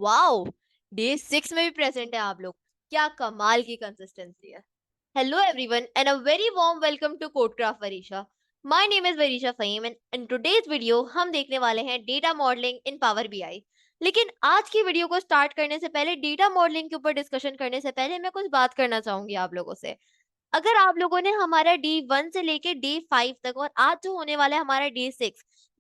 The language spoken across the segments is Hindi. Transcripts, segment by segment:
वाओ! डे 6 में भी प्रेज़ेंट है आप लोग। क्या कमाल की कंसिस्टेंसी है। Hello everyone and a very warm welcome to Codecraft Varisha. My name is Varisha Fahim and in today's video हम देखने वाले हैं डेटा मॉडलिंग इन पावर बीआई। लेकिन आज की वीडियो को स्टार्ट करने से पहले डेटा मॉडलिंग के ऊपर डिस्कशन करने से पहले मैं कुछ बात करना चाहूंगी आप लोगों से। अगर आप लोगों ने हमारा D1 से लेके D5 तक और आज जो होने वाला है हमारा D6,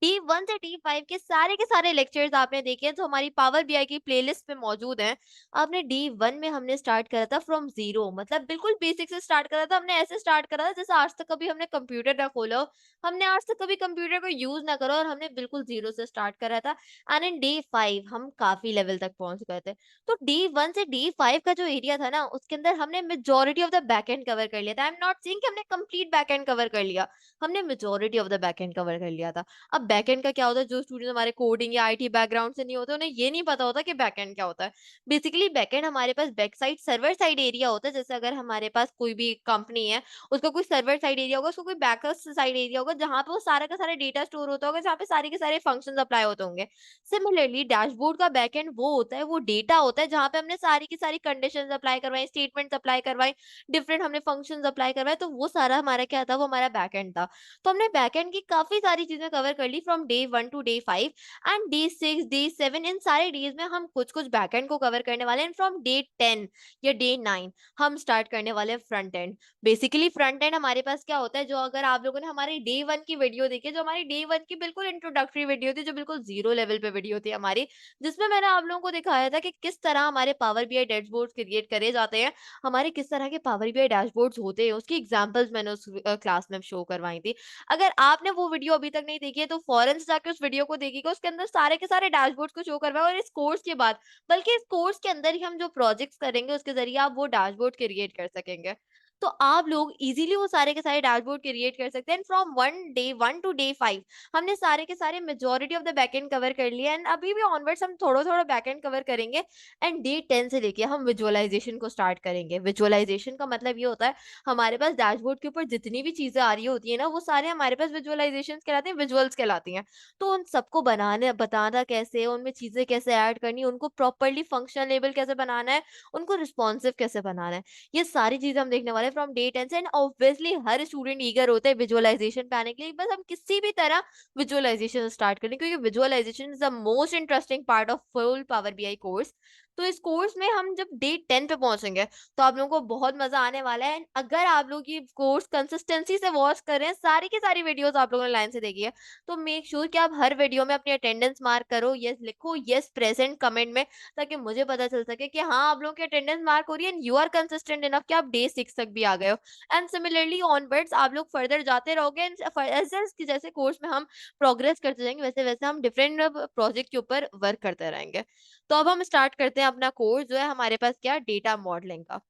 D1 से D5 के सारे लेक्चर्स आपने देखे हैं जो हमारी पावर बीआई की प्लेलिस्ट पे मौजूद हैं। आपने D1 में हमने स्टार्ट करा था फ्रॉम ज़ीरो, मतलब बिल्कुल बेसिक से स्टार्ट करा था। हमने ऐसे स्टार्ट करा था जैसे आज तक कभी हमने कंप्यूटर ना खोला हो, हमने आज तक कभी कंप्यूटर को यूज़ ना करा हो और हमने बिल्कुल ज़ीरो से स्टार्ट करा था। एंड इन D5 हम काफ़ी लेवल तक पहुँच गए थे। तो D1 से D5 का जो एरिया था ना, उसके अंदर हमने majority of the backend cover कर लिया था। आई एम नॉट सेइंग कि हमने कंप्लीट बैकएंड कवर कर लिया, हमने majority of the backend cover कर लिया था। अब बैकएंड का क्या होता है, जो स्टूडेंट हमारे कोडिंग या आईटी बैकग्राउंड से नहीं होते, उन्हें ये नहीं पता होता कि बैकएंड क्या होता है। बेसिकली बैकएंड हमारे पास back side server side area होता है। जैसे अगर हमारे पास कोई भी कंपनी है, उसका कोई सर्वर साइड एरिया होगा, उसका कोई बैकअप साइड एरिया होगा, जहाँ पे वो सारा का सारा डेटा स्टोर होता होगा, जहाँ पे सारे के सारे फंक्शंस अप्लाई होते होंगे। सिमिलरली डैशबोर्ड का बैकएंड वो होता है, वो डेटा होता है जहाँ पे हमने सारी की सारी कंडीशंस अप्लाई करवाई, स्टेटमेंट्स अप्लाई करवाई, डिफरेंट हमने फंक्शंस अप्लाई करवाए, तो वो सारा हमारा क्या था, वो हमारा बैकएंड था। तो हमने बैकएंड की काफी सारी चीजें कवर कर ली from day 1 to day 5 and day 6 day 7, इन सारे डेज में हम कुछ कुछ बैकएंड को कवर करने वाले हैं। फ्रॉम डे 10 या डे 9 हम स्टार्ट करने वाले हैं front end. Basically front end हमारे पास क्या होता है, जो अगर आप लोगों ने हमारी डे 1 की वीडियो देखी है, जो हमारी डे 1 की बिल्कुल इंट्रोडक्टरी वीडियो थी, जो बिल्कुल जीरो लेवल पे वीडियो थी हमारी, जिसमें मैंने आप लोगों को दिखाया था कि किस तरह हमारे पावर बीआई डैशबोर्ड्स क्रिएट करे जाते हैं, हमारे किस तरह के पावर बीआई डैशबोर्ड्स होते हैं, उसकी एग्जांपल्स मैंने उस क्लास में शो करवाई थी। अगर आपने वो वीडियो अभी तक नहीं देखी है तो फौरन से जाके उस वीडियो को देखिएगा। उसके अंदर सारे के सारे डैशबोर्ड्स को शो करवाया और इस कोर्स के बाद, बल्कि इस कोर्स के अंदर ही हम जो प्रोजेक्ट्स करेंगे उसके ज़रिए आप वो डैशबोर्ड क्रिएट कर सकेंगे। तो आप लोग इज़िली वो सारे के सारे डैशबोर्ड क्रिएट कर सकते हैं। From one day 1 to day 5 हमने सारे के सारे majority of the backend cover कर लिया एंड अभी भी ऑनवर्ड्स हम थोड़ा-थोड़ा बैकएंड कवर करेंगे एंड डे 10 से लेके हम विजुअलाइज़ेशन को स्टार्ट करेंगे। विजुअलाइज़ेशन का मतलब ये होता है, हमारे पास डैशबोर्ड के ऊपर जितनी भी चीज़ें आ रही होती है ना, वो सारे हमारे पास विजुअलाइज़ेशंस कहलाते हैं, विजुअल्स कहलाती हैं। तो उन सबको बनाने बताना कैसे है, उनमें चीज़ें कैसे ऐड करनी है, उनको प्रॉपर्ली फंक्शनल लेबल कैसे बनाना है, उनको रिस्पॉन्सिव कैसे बनाना है, ये सारी चीज़ें हम देखने वाले हैं फ्रॉम डे 10 से। And obviously her student eager होता है विजुअलाइज़ेशन पे आने के लिए। बस हम किसी भी तरह विजुअलाइज़ेशन स्टार्ट करें, क्योंकि visualisation is the most interesting part of full power BI course. तो इस कोर्स में हम जब डे 10 पे पहुँचेंगे, तो आप लोगों को बहुत मज़ा आने वाला है। एंड अगर आप लोग ये कोर्स कंसिस्टेंसी से वॉच कर रहे हैं, सारी की सारी वीडियोज़ आप लोगों ने लाइन से देखी है, तो मेक श्योर कि आप हर वीडियो में अपनी अटेंडेंस मार्क करो, येस लिखो, येस प्रेज़ेंट कमेंट में, ताकि मुझे पता चल सके कि हाँ, आप लोगों की अटेंडेंस मार्क हो रही है and you are consistent enough कि आप डे 6 तक भी आ गए हो। एंड सिमिलरली ऑनवर्ड्स आप लोग फर्दर जाते रहोगे एंड जैसे जैसे कोर्स में हम प्रोग्रेस करते जाएँगे, वैसे-वैसे हम डिफरेंट प्रोजेक्ट के ऊपर वर्क करते रहेंगे। तो अब हम स्टार्ट करते हैं अपना कोर्स, जो है हमारे पास क्या, डेटा मॉडलिंग का।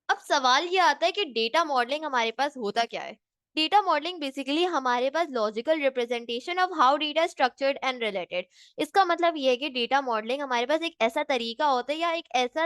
अब सवाल ये आता है कि डेटा मॉडलिंग हमारे पास होता क्या है? डेटा मॉडलिंग बेसिकली हमारे पास logical representation of how data structured and related. इसका मतलब ये है कि डेटा मॉडलिंग हमारे पास एक ऐसा तरीका होता है या एक ऐसा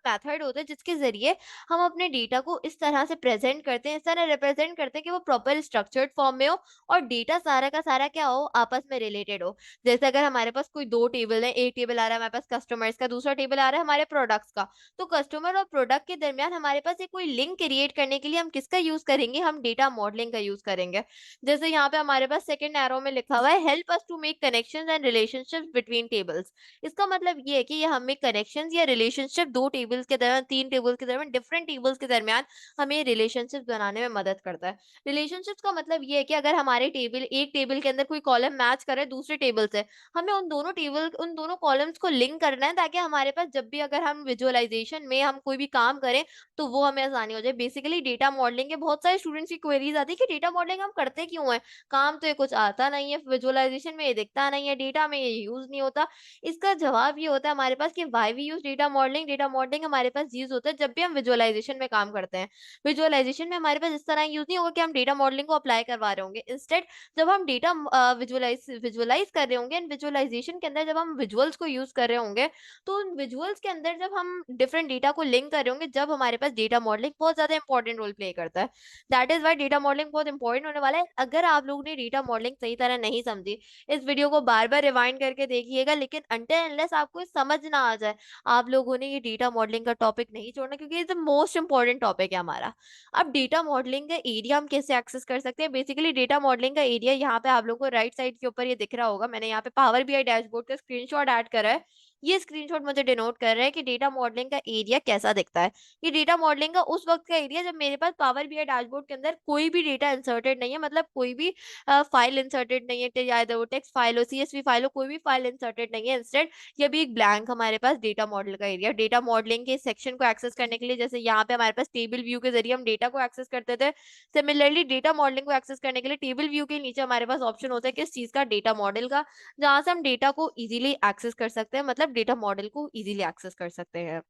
मेथड होता है जिसके जरिए हम अपने डेटा को इस तरह से प्रेजेंट करते हैं, इस तरह रिप्रेजेंट करते हैं कि वो प्रॉपर स्ट्रक्चर्ड फॉर्म में हो और डेटा सारा का सारा क्या हो, आपस में रिलेटेड हो। जैसे अगर हमारे पास कोई दो टेबल है, एक टेबल आ रहा है हमारे पास कस्टमर्स का, दूसरा टेबल आ रहा है हमारे प्रोडक्ट्स का, तो कस्टमर और प्रोडक्ट के दरमियान हमारे पास एक कोई लिंक क्रिएट करने के लिए हम किसका यूज करेंगे, हम डेटा मॉडलिंग का यूज करेंगे। जैसे यहाँ पे हमारे पास सेकंड एरो में लिखा हुआ है, help us to make connections and relationships between tables. इसका मतलब ये है कि ये हमें कनेक्शंस या रिलेशनशिप दो टेबल्स के दरमियान, तीन टेबल्स के दरमियान, डिफरेंट टेबल्स के दरमियान हमें रिलेशनशिप्स बनाने में मदद करता है। रिलेशनशिप्स का मतलब ये है कि अगर हमारे टेबल, एक टेबल के अंदर कोई कॉलम मैच करे दूसरे टेबल से, हमें उन दोनों कॉलम्स को लिंक करना है, ताकि हमारे पास जब भी अगर हम विजुअलाइजेशन में हम कोई भी काम करें, तो वो हमें आसानी हो जाए। बेसिकली डेटा मॉडलिंग के बहुत सारे स्टूडेंट्स की क्वेरीज आती है कि डेटा मॉडलिंग हम करते क्यों है, काम तो ये कुछ आता नहीं है, विजुअलाइजेशन में ये दिखता नहीं है, डेटा में ये यूज नहीं होता। इसका जवाब ये होता है हमारे पास कि why we use data modelling. Data modelling हमारे पास यूज होता है जब भी हम विजुअलाइजेशन में काम करते हैं। विजुअलाइजेशन में हमारे पास इस तरह यूज नहीं होगा कि हम डेटा मॉडलिंग को अप्लाई करवा रहे होंगे। इंस्टेड जब हम डेटा विजुअलाइज कर रहे होंगे एंड विजुअलाइजेशन के अंदर जब हम विजुअल्स को यूज कर रहे होंगे, तो उन विजुअल्स के अंदर जब हम डिफरेंट डेटा को लिंक कर रहे होंगे, जब हमारे पास डेटा मॉडलिंग बहुत ज्यादा इंपॉर्टेंट रोल प्ले करता है। That is why data modelling modelling बहुत इंपॉर्टेंट होने वाला है। अगर आप लोगों ने डेटा मॉडलिंग सही तरह नहीं समझी, इस वीडियो को बार-बार रिवाइंड करके देखिएगा, लेकिन अनटिल अनलेस आपको समझ ना आ जाए, आप लोगों ने ये डेटा मॉडलिंग का टॉपिक नहीं छोड़ना, क्योंकि ये द मोस्ट इंपॉर्टेंट टॉपिक है हमारा। अब डेटा मॉडलिंग का एरिया हम कैसे एक्सेस कर सकते हैं? बेसिकली डेटा मॉडलिंग का एरिया यहाँ पे आप लोगों को राइट साइड के ऊपर ये दिख रहा होगा। मैंने यहाँ पे पावर बीआई डैशबोर्ड का स्क्रीनशॉट ऐड करा है। ये स्क्रीनशॉट मुझे डिनोट कर रहा है कि डेटा मॉडलिंग का एरिया कैसा दिखता है। ये डेटा मॉडलिंग का उस वक्त का एरिया जब मेरे पास पावर बीआई डैशबोर्ड के अंदर कोई भी डेटा इंसर्टेड नहीं है, मतलब कोई भी फाइल इंसर्टेड नहीं है, या वो टेक्स्ट फाइल हो, सीएसवी फाइल हो, कोई भी फाइल इंसर्टेड नहीं है। इंस्टेड ये भी एक ब्लैंक हमारे पास डेटा मॉडल का एरिया। डेटा मॉडलिंग के सेक्शन को एक्सेस करने के लिए, जैसे यहाँ पे हमारे पास टेबल व्यू के जरिए हम डेटा को एक्सेस करते थे, सिमिलरली डेटा मॉडलिंग को एक्सेस करने के लिए टेबल व्यू के नीचे हमारे पास ऑप्शन होता है किस चीज का, डेटा मॉडल का, जहां से हम डेटा को इजीली एक्सेस कर सकते हैं, मतलब डेटा मॉडल को इजीली एक्सेस कर सकते हैं।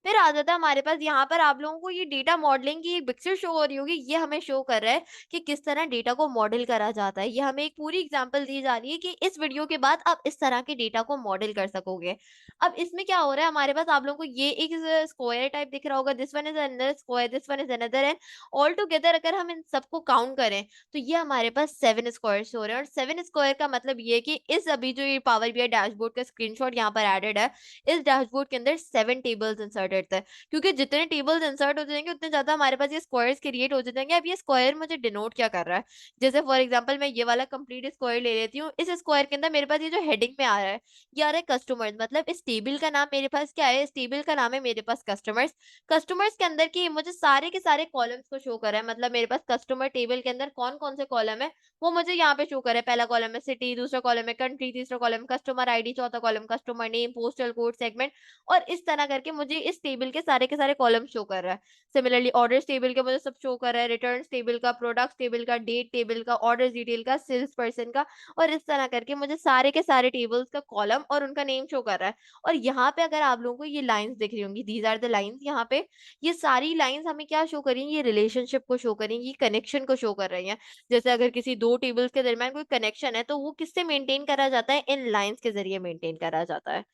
फिर आ जाता है हमारे पास यहाँ पर आप लोगों को ये डेटा मॉडलिंग की एक पिक्चर शो हो रही होगी। ये हमें शो कर रहा है कि किस तरह डेटा को मॉडल करा जाता है। ये हमें एक पूरी एग्जांपल दी जा रही है कि इस वीडियो के बाद आप इस तरह के डेटा को मॉडल कर सकोगे। अब इसमें क्या हो रहा है हमारे पास, आप लोगों को ये एक स्क्वायर टाइप दिख रहा होगा, this one is another square, this one is another, and all together अगर हम इन सबको काउंट करें तो ये हमारे पास 7 स्क्वायर्स हो रहे हैं। और 7 स्क्वायर का मतलब ये है कि इस अभी जो ये पावर बीआई डैशबोर्ड का स्क्रीनशॉट यहाँ पर एडेड है, इस डैशबोर्ड के अंदर 7 टेबल्स इंसर्टेड थे। क्योंकि जितने टेबल्स इंसर्ट हो जाएंगे उतने ज्यादा हमारे पास ये स्क्वायर्स क्रिएट हो जाएंगे। अब ये स्क्वायर मुझे डिनोट क्या कर रहा है, जैसे फॉर एग्जांपल मैं ये वाला कंप्लीट स्क्वायर ले लेती हूँ। इस स्क्वायर के अंदर मेरे पास ये जो हेडिंग में आ रहा है, ये आ रहा है कस्टमर्स, मतलब इस टेबल का नाम मेरे पास क्या है, इस टेबल का नाम है मेरे पास कस्टमर्स। कस्टमर्स के अंदर की मुझे सारे के सारे कॉलम्स को शो कर रहा है, मतलब मेरे पास कस्टमर टेबल के अंदर कौन कौन से कॉलम है वो मुझे यहाँ पे शो कर रहा है। पहला कॉलम है सिटी, दूसरा कॉलम है कंट्री, तीसरा कॉलम कस्टमर आईडी, चौथा column customer name, postal code, segment, और इस तरह करके मुझे इस टेबल के सारे कॉलम शो कर रहा है। सिमिलरली ऑर्डर्स टेबल के मुझे सब शो कर रहा है, रिटर्न्स टेबल का, प्रोडक्ट्स टेबल का, डेट टेबल का, ऑर्डर्स डिटेल का, सेल्स पर्सन का, और इस तरह करके मुझे सारे के सारे टेबल्स का कॉलम और उनका नेम शो कर रहा है। और यहाँ पे अगर आप लोगों को ये लाइंस दिख रही होंगी, दीज आर द लाइंस, यहाँ पे ये सारी लाइंस हमें क्या शो करेंगी, ये रिलेशनशिप को शो करेंगी, कनेक्शन को शो कर रही हैं। जैसे अगर किसी दो टेबल्स के दरमियान कोई कनेक्शन है तो वो किससे मेंटेन करा जाता है, इन लाइंस के जरिए मेंटेन करा जाता है।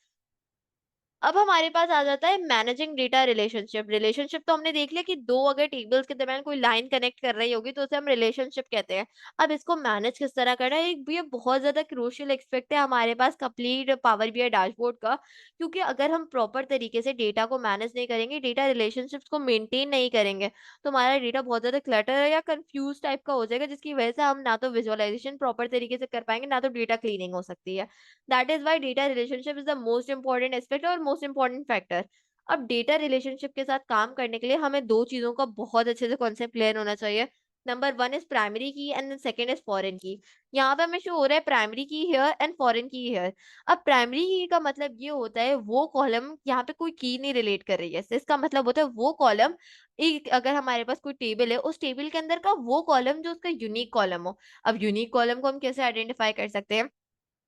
अब हमारे पास आ जाता है मैनेजिंग डेटा रिलेशनशिप। रिलेशनशिप तो हमने देख लिया कि दो अगर टेबल्स के दरमियान कोई लाइन कनेक्ट कर रही होगी तो उसे हम रिलेशनशिप कहते हैं। अब इसको मैनेज किस तरह करना है, एक ये बहुत ज्यादा क्रूशियल एस्पेक्ट है हमारे पास कंप्लीट पावर बीआई डैशबोर्ड का। क्योंकि अगर हम प्रॉपर तरीके से डेटा को मैनेज नहीं करेंगे, डेटा रिलेशनशिप्स को मेंटेन नहीं करेंगे, तो हमारा डेटा बहुत ज्यादा क्लटर या कंफ्यूज टाइप का हो जाएगा, जिसकी वजह से हम ना तो विजुअलाइजेशन प्रॉपर तरीके से कर पाएंगे, ना तो डेटा क्लीनिंग हो सकती है। That is why data relationship is the most important aspect और मोस्ट इंपॉर्टेंट फैक्टर। अब डेटा रिलेशनशिप के साथ काम करने के लिए हमें दो चीजों का बहुत अच्छे से कॉन्सेप्ट क्लियर होना चाहिए। नंबर वन इज प्राइमरी की एंड सेकेंड इज फॉरेन की। यहाँ पे हमें शो हो रहा है प्राइमरी की हियर एंड फॉरेन की हियर। अब प्राइमरी की का मतलब ये होता है वो कॉलम यहाँ पे कोई की नहीं रिलेट कर रही है, तो इसका मतलब होता है वो कॉलम, एक अगर हमारे पास कोई टेबल है उस टेबल के अंदर का वो कॉलम जो उसका यूनिक कॉलम हो। अब यूनिक कॉलम को हम कैसे आइडेंटिफाई कर सकते हैं,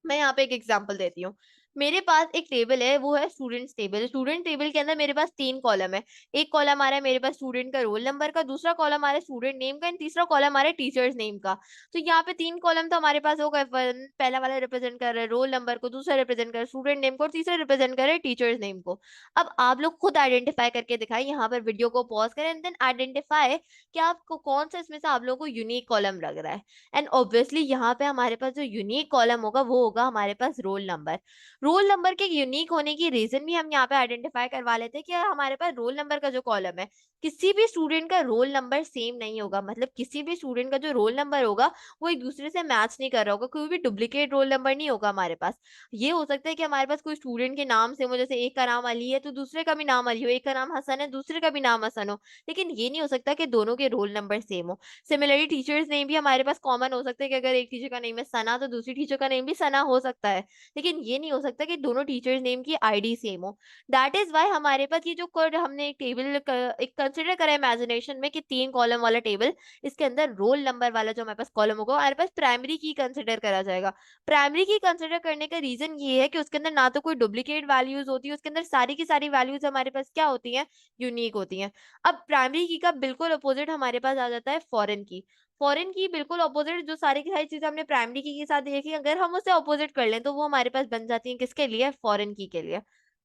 मैं यहाँ पे एक एग्जांपल देती हूँ। मेरे पास एक टेबल है, वो है स्टूडेंट्स टेबल। स्टूडेंट टेबल के अंदर मेरे पास 3 कॉलम है। एक कॉलम आ रहा है मेरे पास स्टूडेंट का रोल नंबर का, दूसरा कॉलम आ रहा है स्टूडेंट नेम का, एंड तीसरा कॉलम आ रहा है टीचर्स नेम का। तो यहाँ पे 3 कॉलम तो हमारे पास हो गए। पहला वाला रिप्रेजेंट कर रहा है रोल नंबर को, दूसरा रिप्रेजेंट कर रहा है स्टूडेंट नेम को, और तीसरा रिप्रेजेंट कर रहा है टीचर्स नेम को। अब आप लोग खुद आइडेंटिफाई करके दिखाए, यहाँ पर वीडियो को पॉज करें एंड देन आइडेंटिफाई कि आपको कौन सा इसमें से आप लोगों को यूनिक कॉलम लग रहा है। एंड ऑब्वियसली यहाँ पे हमारे पास जो यूनिक कॉलम होगा वो होगा हमारे पास रोल नंबर। रोल नंबर के यूनिक होने की रीजन भी हम यहाँ पे आइडेंटिफाई करवा लेते हैं कि हमारे पास रोल नंबर का जो कॉलम है, किसी भी स्टूडेंट का रोल नंबर सेम नहीं होगा, मतलब किसी भी स्टूडेंट का जो रोल नंबर होगा वो एक दूसरे से मैच नहीं कर रहा होगा, कोई भी डुप्लीकेट रोल नंबर नहीं होगा हमारे पास। ये हो सकता है कि हमारे पास कोई स्टूडेंट के नाम से हो, जैसे एक का नाम अली है तो दूसरे का भी नाम अली हो, एक का नाम हसन है दूसरे का भी नाम हसन हो, लेकिन ये नहीं हो सकता कि दोनों के रोल नंबर सेम हो। सिमिलरली टीचर्स नेम भी हमारे पास कॉमन हो सकता है कि अगर एक टीचर का नेम है सना तो दूसरी टीचर का नेम भी सना हो सकता है, लेकिन ये नहीं हो सकता कि दोनों टीचर्स नेम की आईडी सेम हो। दैट इज वाई हमारे पास ये जो हमने एक टेबल एक कंसिडर करा इमेजिनेशन में कि 3 कॉलम वाला टेबल, इसके अंदर रोल नंबर वाला जो हमारे पास कॉलम होगा हमारे पास प्राइमरी की कंसिडर करा जाएगा। प्राइमरी की कंसिडर करने का रीजन ये है कि उसके अंदर ना तो कोई डुप्लीकेट वैल्यूज होती है, उसके अंदर सारी की सारी वैल्यूज हमारे पास क्या होती हैं, यूनिक होती हैं। अब प्राइमरी की का बिल्कुल अपोजिट हमारे पास आ जाता है फॉरेन की। फॉरेन की बिल्कुल अपोजिट, जो सारी की सारी चीजें हमने प्राइमरी की के साथ देखी, अगर हम उसे अपोजिट कर लें तो वो हमारे पास बन जाती है किसके लिए, फॉरेन की के लिए।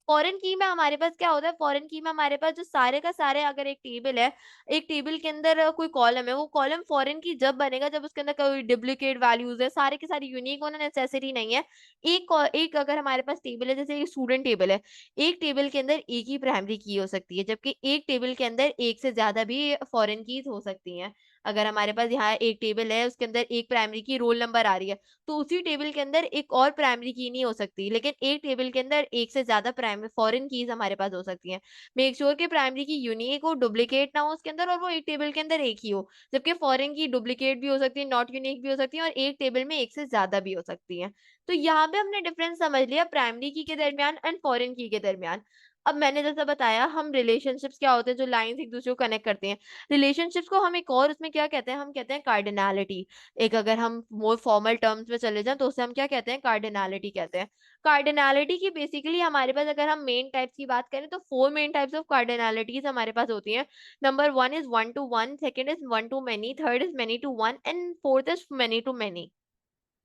फॉरेन की में हमारे पास क्या होता है, फॉरेन की में हमारे पास जो सारे का सारे अगर एक टेबल है, एक टेबल के अंदर कोई कॉलम है, वो कॉलम फॉरेन की जब बनेगा जब उसके अंदर कोई डुप्लीकेट वैल्यूज है, सारे के सारे यूनिक होना नेसेसरी नहीं है। एक अगर हमारे पास टेबल है, जैसे स्टूडेंट टेबल है, एक टेबल के अंदर एक ही प्राइमरी की हो सकती है, जबकि एक टेबल के अंदर एक से ज्यादा भी फॉरेन कीज हो सकती हैं। अगर हमारे पास यहाँ एक टेबल है, उसके अंदर एक प्राइमरी की रोल नंबर आ रही है, तो उसी टेबल के अंदर एक और प्राइमरी की नहीं हो सकती, लेकिन एक टेबल के अंदर एक से ज्यादा प्राइमरी फॉरेन कीज हमारे पास हो सकती हैं। मेक श्योर कि प्राइमरी की यूनिक हो, डुप्लीकेट ना हो उसके अंदर, और वो एक टेबल के अंदर एक ही हो। जबकि फॉरेन की डुप्लीकेट भी हो सकती है, नॉट यूनिक भी हो सकती है, और एक टेबल में एक से ज्यादा भी हो सकती है। तो यहाँ पे हमने डिफरेंस समझ लिया प्राइमरी की के दरमियान एंड फॉरेन की के दरमियान। अब मैंने जैसा बताया, हम रिलेशनशिप्स क्या होते हैं जो लाइंस एक दूसरे को कनेक्ट करते हैं, रिलेशनशिप्स को हम एक और उसमें क्या कहते हैं, हम कहते हैं कार्डिनैलिटी। एक अगर हम मोर फॉर्मल टर्म्स में चले जाएं तो उसे हम क्या कहते हैं, कार्डिनैलिटी कहते हैं। कार्डिनैलिटी की बेसिकली हमारे पास अगर हम मेन टाइप्स की बात करें तो 4 मेन टाइप्स ऑफ कार्डिनैलिटीज हमारे पास होती हैं। Number 1 is one to one, second is one to many, third is many to one, and fourth is many to many.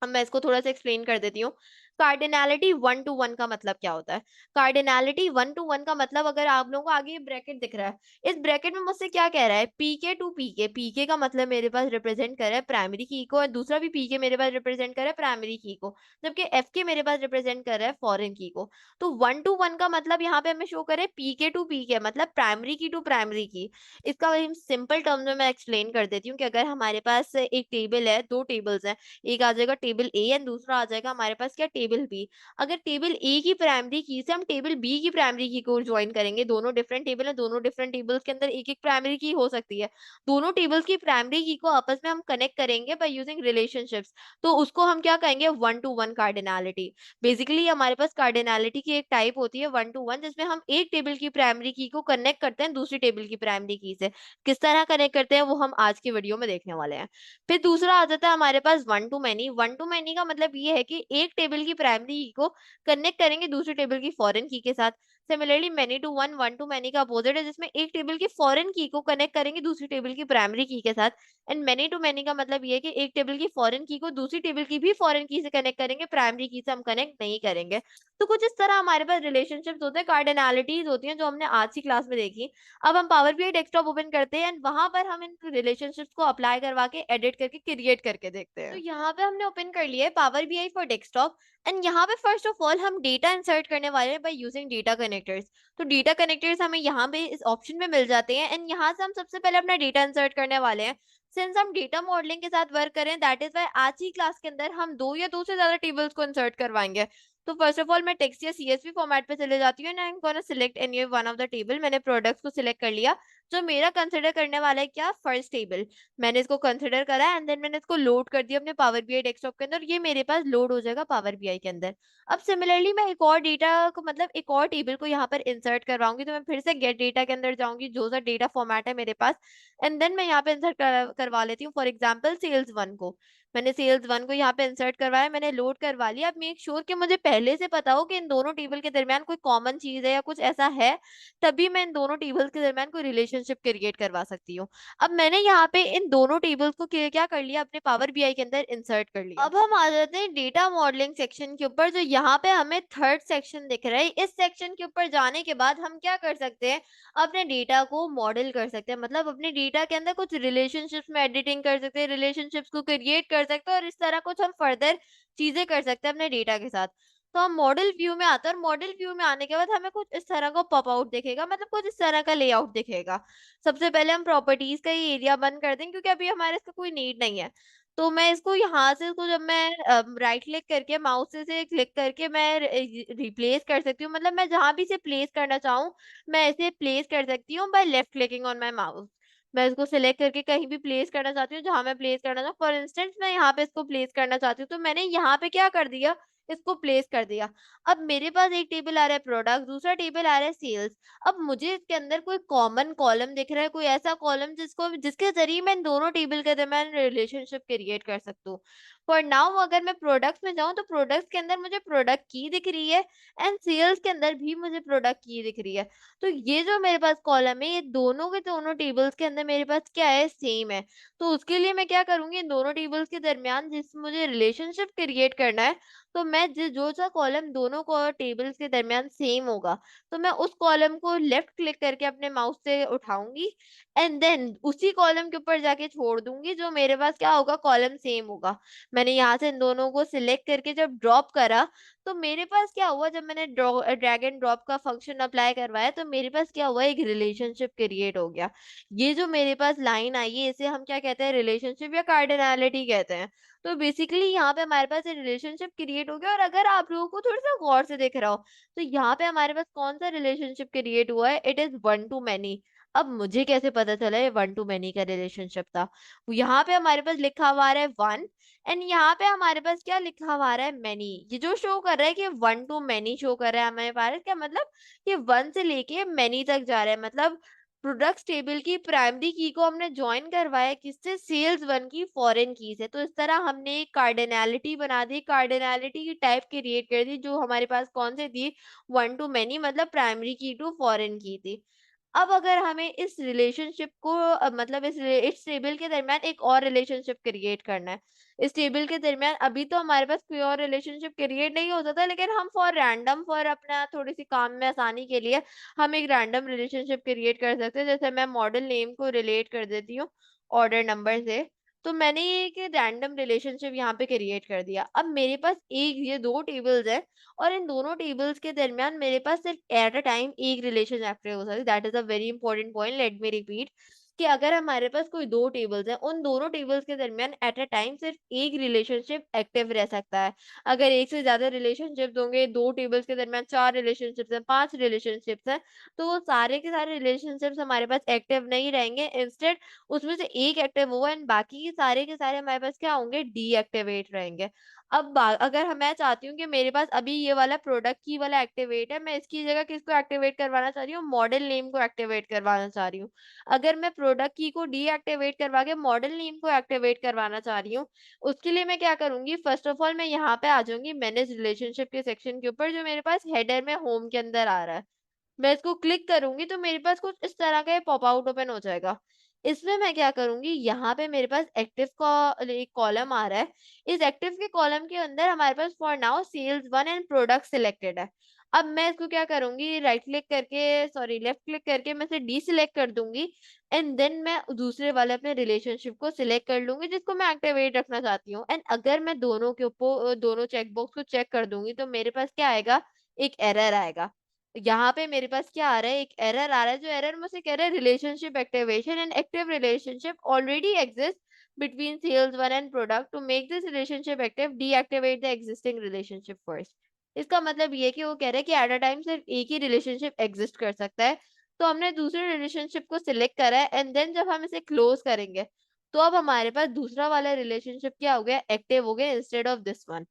अब मैं इसको थोड़ा सा एक्सप्लेन कर देती हूँ। कार्डिनैलिटी वन टू वन का मतलब क्या होता है? कार्डिनैलिटी वन टू वन का मतलब, अगर आप लोगों को आगे ये ब्रैकेट दिख रहा है, इस ब्रैकेट में मुझसे क्या कह रहा है, पीके टू पीके। पीके का मतलब मेरे पास रिप्रेजेंट कर रहा है प्राइमरी की को, और दूसरा भी पीके मेरे पास रिप्रेजेंट कर रहा है प्राइमरी की को, जबकि एफ के मेरे पास रिप्रेजेंट कर रहा है फॉरेन की को। तो वन टू वन का मतलब यहाँ पे हमें शो करे पीके टू पीके, मतलब प्राइमरी की टू प्राइमरी की। इसका वही सिंपल टर्म में मैं एक्सप्लेन कर देती हूँ कि अगर हमारे पास एक टेबल है, दो टेबल्स हैं, एक आ जाएगा टेबल ए एंड दूसरा आ जाएगा हमारे पास क्या, टेबल बी। अगर टेबल ए की प्राइमरी की से हम टेबल बी की प्राइमरी की को ज्वाइन करेंगे, दोनों डिफरेंट टेबल है, दोनों डिफरेंट टेबल्स के अंदर एक एक प्राइमरी की हो सकती है, दोनों टेबल्स की प्राइमरी की को आपस में हम कनेक्ट करेंगे बाय यूजिंग रिलेशनशिप्स, तो उसको हम क्या कहेंगे, one to one cardinality. Basically हमारे पास कार्डिनैलिटी की एक टाइप होती है वन टू वन, जिसमें हम एक टेबल की प्राइमरी की को कनेक्ट करते हैं दूसरी टेबल की प्राइमरी की से। किस तरह कनेक्ट करते हैं वो हम आज की वीडियो में देखने वाले हैं। फिर दूसरा आ जाता है हमारे पास one to many. One to many का मतलब ये है कि एक टेबल की प्राइमरी की को कनेक्ट करेंगे दूसरी टेबल की फॉरेन की के साथ। Similarly many to one, one to many का अपोजिट है, जिसमें एक टेबल की फॉरेन की को कनेक्ट करेंगे दूसरी टेबल की प्राइमरी की के साथ। एंड मैनी टू मैनी का मतलब ये है कि एक टेबल की फॉरेन की को दूसरी टेबल की भी फॉरेन की से कनेक्ट करेंगे, प्राइमरी की से हम कनेक्ट नहीं करेंगे। तो कुछ इस तरह हमारे पास रिलेशनशिप्स होते हैं, कार्डिनैलिटीज होती हैं, जो हमने आज की क्लास में देखी। अब हम पावर बीआई डेस्कटॉप ओपन करते हैं एंड वहां पर हम इन रिलेशनशिप्स को अप्लाई करवा के एडिट करके क्रिएट करके देखते हैं। तो यहाँ पे हमने ओपन कर लिया है power BI for desktop, and यहाँ पे फर्स्ट ऑफ ऑल हम डेटा इंसर्ट करने वाले हैं बाय यूजिंग डेटा कनेक्टर्स। तो डेटा कनेक्टर्स हमें यहाँ पे इस ऑप्शन में मिल जाते हैं, एंड यहाँ से हम सबसे पहले अपना डेटा इंसर्ट करने वाले हैं। सिंस हम डेटा मॉडलिंग के साथ वर्क करें, दैट इज वाई आज की क्लास के अंदर हम दो या दो से ज्यादा टेबल्स को इंसर्ट करवाएंगे। तो फर्स्ट ऑफ ऑल मैं टेक्स्ट या सीएसवी फॉर्मेट पे चले जाती हूँ, and I am gonna select any one of the table. मैंने प्रोडक्ट्स को सिलेक्ट कर लिया, जो मेरा कंसिडर करने वाला है क्या, फर्स्ट टेबल। मैंने इसको कंसिडर करा एंड देन मैंने इसको लोड कर दिया अपने पावर बीआई डेस्कटॉप के अंदर, ये मेरे पास लोड हो जाएगा पावर बीआई के अंदर। अब सिमिलरली मैं एक और डेटा को, मतलब एक और टेबल को यहाँ पर इंसर्ट करवाऊंगी, तो मैं फिर से गेट डेटा के अंदर जाऊंगी, जो सा डेटा फॉर्मेट है मेरे पास, एंड देन मैं यहाँ पे इंसर्ट करवा लेती हूँ, फॉर एग्जाम्पल सेल्स वन को। मैंने सेल्स वन को यहाँ पे इंसर्ट करवाया, मैंने लोड करवा लिया। अब मेक श्योर कि मुझे पहले से पता हो कि इन दोनों टेबल के दरमियान कोई कॉमन चीज है या कुछ ऐसा है, तभी मैं इन दोनों टेबल्स के दरमियान कोई रिलेशनशिप क्रिएट करवा सकती हूँ। अब मैंने यहाँ पे इन दोनों टेबल्स को क्या कर लिया, अपने पावर बीआई के अंदर इंसर्ट कर लिया। अब हम आ जाते हैं डेटा मॉडलिंग सेक्शन के ऊपर, जो यहाँ पे हमें थर्ड सेक्शन दिख रहा है। इस सेक्शन के ऊपर जाने के बाद हम क्या कर सकते हैं, अपने डेटा को मॉडल कर सकते हैं, मतलब अपने डेटा के अंदर कुछ रिलेशनशिप्स में एडिटिंग कर सकते हैं, रिलेशनशिप्स को क्रिएट कर सकते हैं, और इस तरह कुछ हम फर्दर चीजें कर सकते हैं अपने डेटा के साथ। तो हम मॉडल व्यू में आते हैं, और मॉडल व्यू में आने के बाद हमें कुछ इस तरह का पॉप आउट दिखेगा, मतलब कुछ इस तरह का लेआउट दिखेगा। सबसे पहले हम प्रॉपर्टीज का ये एरिया बंद कर दें, क्योंकि अभी हमारे इसका कोई नीड नहीं है। तो मैं इसको यहाँ से, इसको जब मैं राइट क्लिक करके माउस से क्लिक करके मैं रिप्लेस कर सकती हूँ, मतलब मैं जहां भी इसे प्लेस करना चाहूँ मैं इसे प्लेस कर सकती हूँ by left clicking on my mouse. मैं इसको सिलेक्ट करके कहीं भी प्लेस करना चाहती हूँ, जहां मैं प्लेस करना चाहूँ। फॉर इंस्टेंस मैं यहाँ पे इसको प्लेस करना चाहती हूँ, तो मैंने यहाँ पे क्या कर दिया, इसको प्लेस कर दिया। अब मेरे पास एक टेबल आ रहा है प्रोडक्ट, दूसरा टेबल आ रहा है सेल्स। अब मुझे इसके अंदर कोई कॉमन कॉलम दिख रहा है, कोई ऐसा कॉलम जिसके जरिए मैं इन दोनों टेबल के दरमियान रिलेशनशिप क्रिएट कर सकती हूँ। फॉर नाउ अगर मैं प्रोडक्ट्स में जाऊँ, तो प्रोडक्ट्स के अंदर मुझे प्रोडक्ट की दिख रही है, एंड सेल्स के अंदर भी मुझे प्रोडक्ट की दिख रही है। तो ये जो मेरे पास कॉलम है, ये दोनों के दोनों टेबल्स के अंदर मेरे पास क्या है, सेम है। तो उसके लिए मैं क्या करूंगी, इन दोनों टेबल्स के दरमियान जिस मुझे रिलेशनशिप क्रिएट करना है, तो मैं जो सा कॉलम दोनों को टेबल्स के दरमियान सेम होगा, तो मैं उस कॉलम को लेफ्ट क्लिक करके अपने माउस से उठाऊंगी एंड देन उसी कॉलम के ऊपर जाके छोड़ दूंगी जो मेरे पास क्या होगा, कॉलम सेम होगा। मैंने यहाँ से इन दोनों को सिलेक्ट करके जब ड्रॉप करा, तो मेरे पास क्या हुआ, जब मैंने ड्रैग एंड ड्रॉप का फंक्शन अप्लाई करवाया, तो मेरे पास क्या हुआ, एक रिलेशनशिप क्रिएट हो गया। ये जो मेरे पास लाइन आई है, इसे हम क्या कहते हैं, रिलेशनशिप या कार्डिनैलिटी कहते हैं। तो बेसिकली यहाँ पे हमारे पास एक रिलेशनशिप क्रिएट हो गया, और अगर आप लोगों को थोड़ा सा गौर से दिख रहा हो, तो यहाँ पे हमारे पास कौन सा रिलेशनशिप क्रिएट हुआ है, it is one to many. अब मुझे कैसे पता चला ये वन टू मैनी का रिलेशनशिप था? यहाँ पे हमारे पास लिखा हुआ है वन, एंड यहाँ पे हमारे पास क्या लिखा हुआ है, मैनी। ये जो शो कर रहा है कि वन टू मैनी शो कर रहा है हमारे पास, क्या मतलब, कि वन से लेके मैनी तक जा रहा है। मतलब प्रोडक्ट्स टेबल की प्राइमरी की को हमने ज्वाइन करवाया किससे, सेल्स वन की फॉरेन की से। तो इस तरह हमने एक कार्डिनैलिटी बना दी, कार्डिनैलिटी की टाइप क्रिएट कर दी, जो हमारे पास कौन से थी, वन टू मैनी, मतलब प्राइमरी की टू फॉरेन की थी। अब अगर हमें इस रिलेशनशिप को मतलब इस टेबल के दरमियान एक और रिलेशनशिप क्रिएट करना है। इस टेबल के दरमियान अभी तो हमारे पास कोई और रिलेशनशिप क्रिएट नहीं होता था, लेकिन हम फॉर अपना थोड़ी सी काम में आसानी के लिए हम एक रैंडम रिलेशनशिप क्रिएट कर सकते हैं। जैसे मैं मॉडल नेम को रिलेट कर देती हूँ ऑर्डर नंबर से। तो मैंने ये एक रैंडम रिलेशनशिप यहाँ पे क्रिएट कर दिया। अब मेरे पास एक ये दो टेबल्स है, और इन दोनों टेबल्स के दरमियान मेरे पास सिर्फ एट अ टाइम एक रिलेशन एक्टिव हो सकती है। That is a very important point, let me repeat, कि अगर हमारे पास कोई दो टेबल्स हैं, उन दोनों टेबल्स के दरमियान एट अ टाइम सिर्फ एक रिलेशनशिप एक्टिव रह सकता है। अगर एक से ज्यादा रिलेशनशिप्स होंगे, दो टेबल्स के दरमियान चार रिलेशनशिप्स हैं, पांच रिलेशनशिप्स हैं, तो वो सारे के सारे रिलेशनशिप्स हमारे पास एक्टिव नहीं रहेंगे। इंस्टेड उसमें से एक एक्टिव होगा एंड बाकी के सारे हमारे पास क्या होंगे, डीएक्टिवेट रहेंगे। अगर मैं चाहती हूँ कि मेरे पास अभी ये वाला प्रोडक्ट की वाला एक्टिवेट है, मैं इसकी जगह किसको एक्टिवेट करवाना चाह रही हूँ, मॉडल नेम को एक्टिवेट करवाना चाह रही हूँ। अगर मैं प्रोडक्ट की को डीएक्टिवेट करवा के मॉडल नेम को एक्टिवेट करवाना चाह रही हूँ, उसके लिए मैं क्या करूंगी, फर्स्ट ऑफ ऑल मैं यहाँ पे आ जाऊंगी मैनेज रिलेशनशिप के सेक्शन के ऊपर, जो मेरे पास हेडर में होम के अंदर आ रहा है। मैं इसको क्लिक करूंगी तो मेरे पास कुछ इस तरह का पॉप आउट ओपन हो जाएगा। इसमें मैं क्या करूंगी, यहाँ पे मेरे पास एक्टिव का एक कॉलम आ रहा है। इस एक्टिव के कॉलम के अंदर हमारे पास for now sales one and product selected है। अब मैं इसको क्या करूंगी, राइट क्लिक करके, सॉरी लेफ्ट क्लिक करके मैं इसे डी सिलेक्ट कर दूंगी, एंड देन मैं दूसरे वाले अपने रिलेशनशिप को सिलेक्ट कर लूंगी जिसको मैं एक्टिवेट रखना चाहती हूँ। एंड अगर मैं दोनों के ऊपर दोनों चेकबॉक्स को चेक कर दूंगी, तो मेरे पास क्या आएगा, एक एरर आएगा। यहाँ पे मेरे पास क्या आ रहा है, एक एरर आ रहा है, जो एरर मुझसे कह रहा है, relationship activation and active relationship already exist between sales one and product to make this relationship active, deactivate the existing relationship first। इसका मतलब ये है कि वो कह रहे हैं कि एट अ टाइम सिर्फ एक ही रिलेशनशिप एग्जिस्ट कर सकता है। तो हमने दूसरे रिलेशनशिप को सिलेक्ट करा है, एंड देन जब हम इसे क्लोज करेंगे, तो अब हमारे पास दूसरा वाला रिलेशनशिप क्या हो गया, एक्टिव हो गया इंस्टेड ऑफ दिस वन।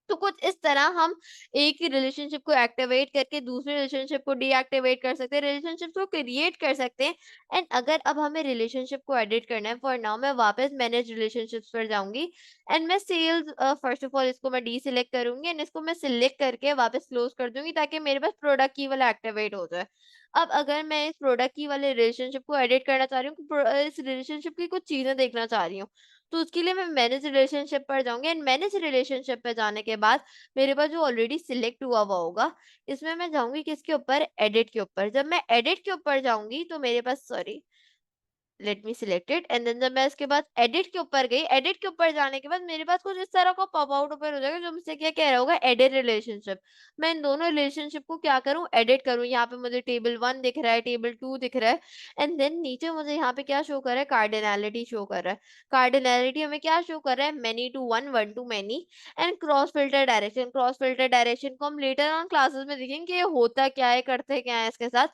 तो कुछ इस तरह हम एक ही रिलेशनशिप को एक्टिवेट करके दूसरे रिलेशनशिप को डीएक्टिवेट कर सकते हैं, रिलेशनशिप को क्रिएट कर सकते हैं। एंड अगर अब हमें रिलेशनशिप को एडिट करना है, फॉर नाउ मैं वापस मैनेज रिलेशनशिप्स पर जाऊंगी, एंड मैं सेल्स, फर्स्ट ऑफ ऑल इसको मैं डी सिलेक्ट करूंगी, एंड इसको मैं सिलेक्ट करके वापस क्लोज कर दूंगी, ताकि मेरे पास प्रोडक्ट की वाला एक्टिवेट हो जाए। अब अगर मैं इस प्रोडक्ट की वाले रिलेशनशिप को एडिट करना चाह रही हूँ, इस रिलेशनशिप की कुछ चीजें देखना चाह रही हूँ, तो उसके लिए मैं मैनेज रिलेशनशिप पर जाऊंगी, एंड मैनेज रिलेशनशिप पे जाने के बाद मेरे पास जो ऑलरेडी सिलेक्ट हुआ हुआ होगा, इसमें मैं जाऊंगी किसके ऊपर, एडिट के ऊपर। जब मैं एडिट के ऊपर जाऊंगी, तो मेरे पास, sorry, let me select it, and then जब मैं इसके बाद एडिट के ऊपर गई, एडिट के ऊपर जाने के बाद मेरे पास कुछ इस तरह का पॉप आउट ओपन हो जाएगा, जो मुझसे क्या कह रहा होगा, एडिट रिलेशनशिप। मैं इन दोनों रिलेशनशिप को क्या करूं, एडिट करूं। यहाँ पे मुझे टेबल वन दिख रहा है, टेबल टू दिख रहा है, एंड देन नीचे मुझे यहाँ पे क्या शो कर रहा है, कार्डिनैलिटी शो कर रहा है। कार्डिनैलिटी हमें क्या शो कर रहा है, many to one, one to many, and cross filter direction. Cross filter direction को हम लेटर ऑन क्लासेस में देखेंगे कि ये होता क्या है, करते क्या है इसके साथ।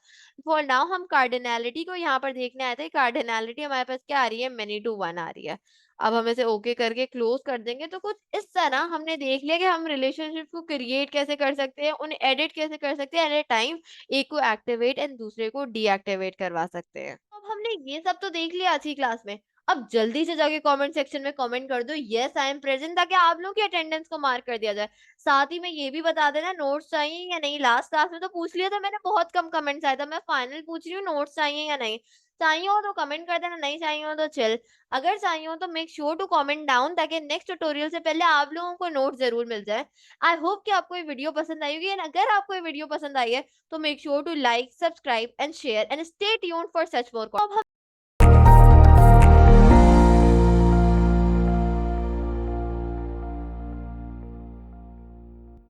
फॉर नाउ हम कार्डिनैलिटी को यहाँ पर देखने आए थे। कार्डिनैलिटी हमारे पास क्या आ रही है, मेनी टू वन आ रही है। अब हम इसे ओके करके क्लोज कर देंगे। तो कुछ इस तरह हमने देख लिया कि हम रिलेशनशिप को क्रिएट कैसे कर सकते हैं, उन्हें एडिट कैसे कर सकते हैं, एट ए टाइम एक को एक्टिवेट एंड दूसरे को डीएक्टिवेट करवा सकते हैं। अब हमने ये सब तो देख लिया आज की क्लास में। अब जल्दी से जाके कमेंट सेक्शन में कमेंट कर दो, यस आई एम प्रेजेंट, ताकि आप लोग की अटेंडेंस को मार्क कर दिया जाए। साथ ही में ये भी बता देना नोट्स चाहिए या नहीं। लास्ट क्लास में तो पूछ लिया था मैंने, बहुत कम कमेंट्स आया था। मैं फाइनल पूछ रही हूँ, नोट्स चाहिए या नहीं। चाहिए हो तो कमेंट कर देना, नहीं चाहिए हो तो चिल। अगर चाहिए हो तो make sure to comment down, ताकि नेक्स्ट ट्यूटोरियल से पहले आप लोगों को नोट जरूर मिल जाए। आई होप कि आपको ये वीडियो पसंद आई होगी, एंड अगर आपको ये वीडियो पसंद आई है तो make sure to like, subscribe and share, and stay tuned for such more. अब हम